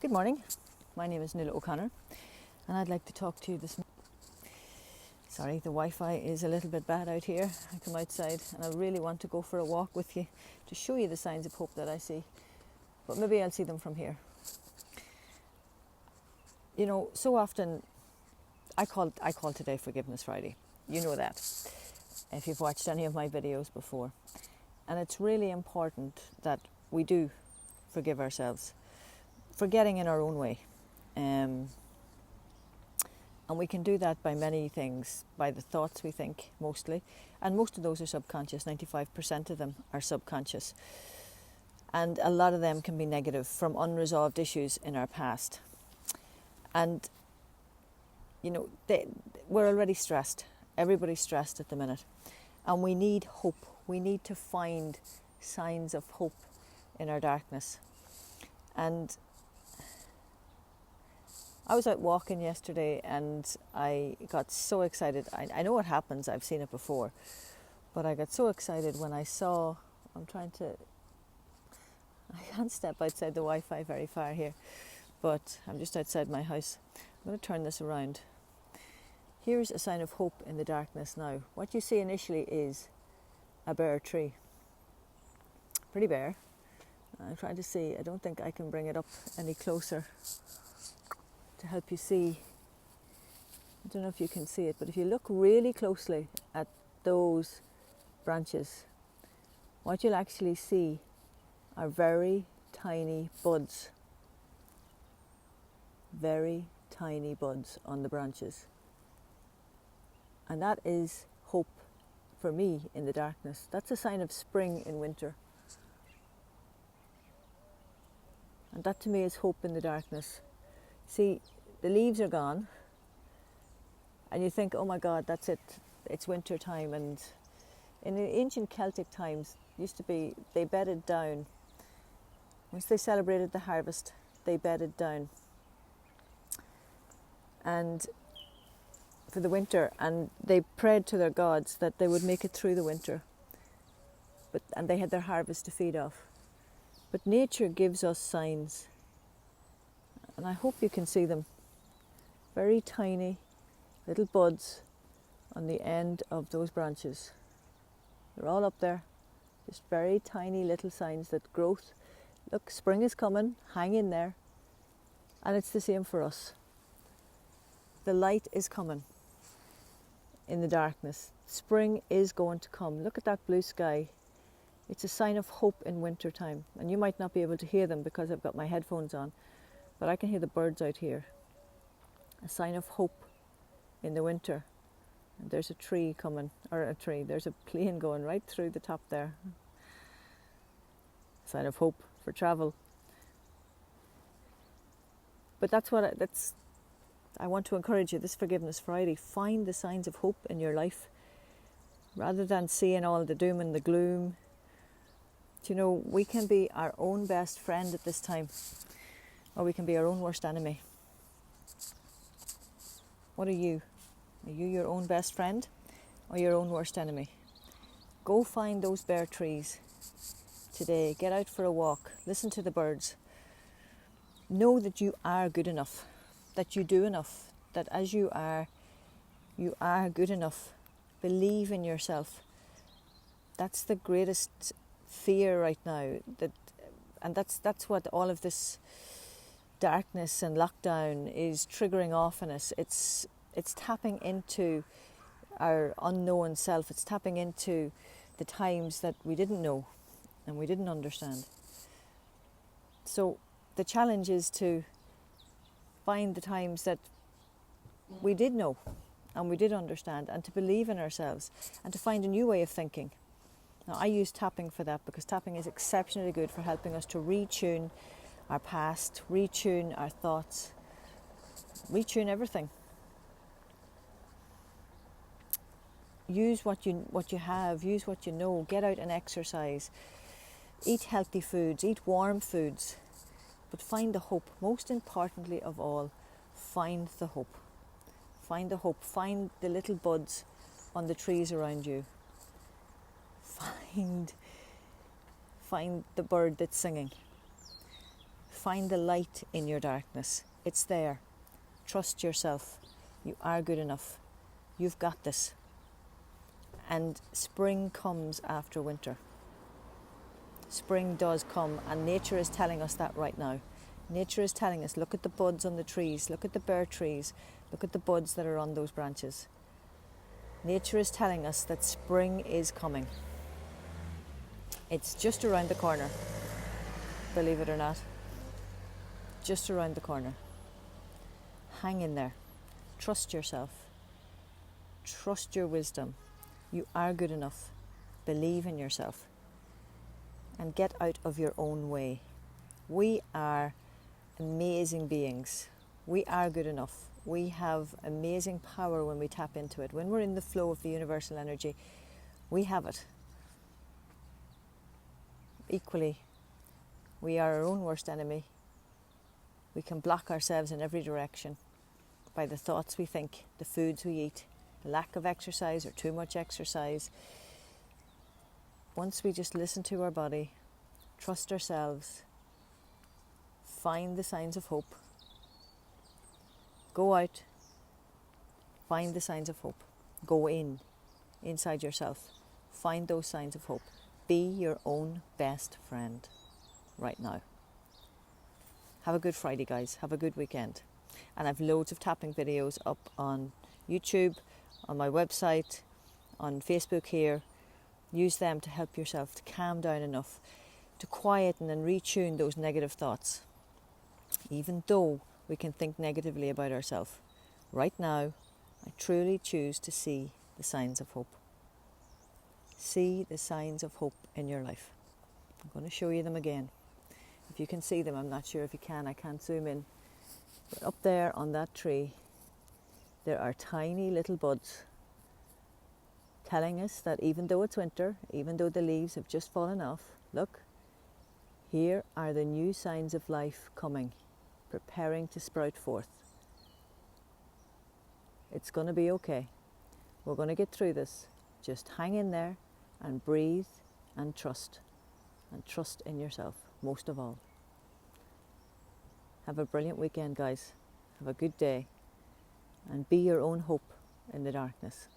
Good morning, my name is Nuala O'Connor and I'd like to talk to you this morning. Sorry, the Wi-Fi is a little bit bad out here. I come outside and I really want to go for a walk with you to show you the signs of hope that I see, but maybe I'll see them from here. You know, so often I call today Forgiveness Friday. You know that if you've watched any of my videos before. And it's really important that we do forgive ourselves for getting in our own way. And we can do that by many things, by the thoughts we think mostly. And most of those are subconscious, 95% of them are subconscious. And a lot of them can be negative from unresolved issues in our past. And, you know, we're already stressed. Everybody's stressed at the minute. And we need hope. We need to find signs of hope in our darkness. And I was out walking yesterday and I got so excited. I know what happens, I've seen it before, but I got so excited when I saw, I can't step outside the Wi-Fi very far here, but I'm just outside my house. I'm going to turn this around. Here's a sign of hope in the darkness now. What you see initially is a bare tree. Pretty bare. I'm trying to see, I don't think I can bring it up any closer to help you see. I don't know if you can see it, but if you look really closely at those branches, what you'll actually see are very tiny buds. Very tiny buds on the branches. And that is hope for me in the darkness. That's a sign of spring in winter. And that to me is hope in the darkness. See, the leaves are gone, and you think, oh my God, that's it, it's winter time. And in the ancient Celtic times, used to be, they bedded down. Once they celebrated the harvest, they bedded down. And for the winter, and they prayed to their gods that they would make it through the winter. And they had their harvest to feed off. But nature gives us signs. And I hope you can see them. Very tiny little buds on the end of those branches. They're all up there. Just very tiny little signs that growth, look, spring is coming, hang in there. And it's the same for us. The light is coming in the darkness. Spring is going to come. Look at that blue sky. It's a sign of hope in winter time. And you might not be able to hear them because I've got my headphones on, but I can hear the birds out here. A sign of hope in the winter. And there's a tree coming, there's a plane going right through the top there. A sign of hope for travel. But I want to encourage you this Forgiveness Friday. Find the signs of hope in your life rather than seeing all the doom and the gloom. You know, we can be our own best friend at this time, or we can be our own worst enemy. What are you? Are you your own best friend or your own worst enemy? Go find those bare trees today. Get out for a walk. Listen to the birds. Know that you are good enough, that you do enough, that as you are good enough. Believe in yourself. That's the greatest fear right now, and that's what all of this darkness and lockdown is triggering off in us. It's tapping into our unknown self. It's tapping into the times that we didn't know and we didn't understand. So the challenge is to find the times that we did know and we did understand, and to believe in ourselves and to find a new way of thinking. Now, I use tapping for that because tapping is exceptionally good for helping us to retune our past, retune our thoughts, retune everything. Use what you have, use what you know, get out and exercise, eat healthy foods, eat warm foods, but find the hope. Most importantly of all, find the hope. Find the hope, find the little buds on the trees around you. Find the bird that's singing. Find the light in your darkness. It's there. Trust yourself. You are good enough. You've got this. And spring comes after winter. Spring does come, and nature is telling us that right now. Nature is telling us, look at the buds on the trees, look at the bare trees, look at the buds that are on those branches. Nature is telling us that spring is coming. It's just around the corner, believe it or not. Just around the corner. Hang in there. Trust yourself. Trust your wisdom. You are good enough. Believe in yourself. And get out of your own way. We are amazing beings. We are good enough. We have amazing power when we tap into it. When we're in the flow of the universal energy, we have it. Equally, we are our own worst enemy. We can block ourselves in every direction by the thoughts we think, the foods we eat, the lack of exercise or too much exercise. Once we just listen to our body, trust ourselves, find the signs of hope, go out, find the signs of hope, go inside yourself, find those signs of hope. Be your own best friend right now. Have a good Friday, guys. Have a good weekend. And I've loads of tapping videos up on YouTube, on my website, on Facebook here. Use them to help yourself to calm down enough to quieten and retune those negative thoughts. Even though we can think negatively about ourselves, right now, I truly choose to see the signs of hope. See the signs of hope in your life. I'm going to show you them again. If you can see them, I'm not sure if you can, I can't zoom in. But up there on that tree, there are tiny little buds telling us that even though it's winter, even though the leaves have just fallen off, look, here are the new signs of life coming, preparing to sprout forth. It's going to be okay. We're going to get through this. Just hang in there and breathe and trust in yourself, most of all. Have a brilliant weekend, guys. Have a good day, and be your own hope in the darkness.